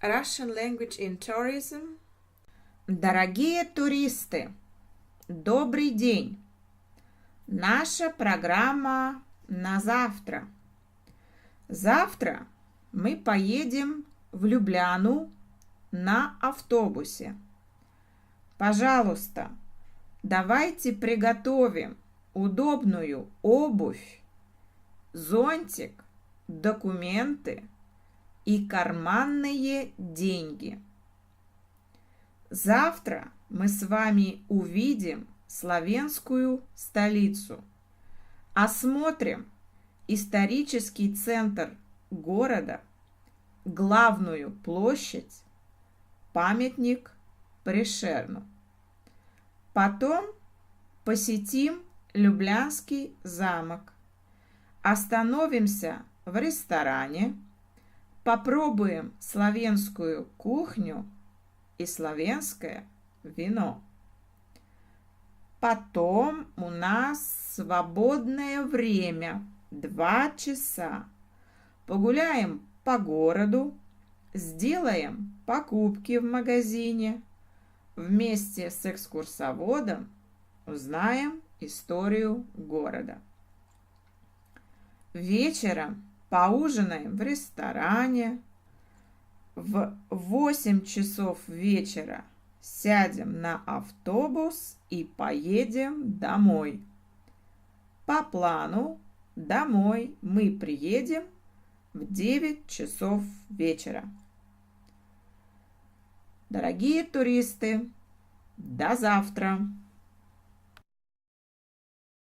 Russian language in tourism. Дорогие туристы, добрый день! Наша программа на завтра. Завтра мы поедем в Любляну на автобусе. Пожалуйста, давайте приготовим удобную обувь, зонтик, документы и карманные деньги. Завтра мы с вами увидим славянскую столицу, осмотрим исторический центр города, главную площадь, памятник Пришерну. Потом посетим Люблянский замок, остановимся в ресторане, попробуем славянскую кухню и славянское вино. Потом у нас свободное время, 2 часа. Погуляем по городу, сделаем покупки в магазине. Вместе с экскурсоводом узнаем историю города. Вечером поужинаем в ресторане. В 8 часов вечера сядем на автобус и поедем домой. По плану домой мы приедем в 9 часов вечера. Дорогие туристы, до завтра!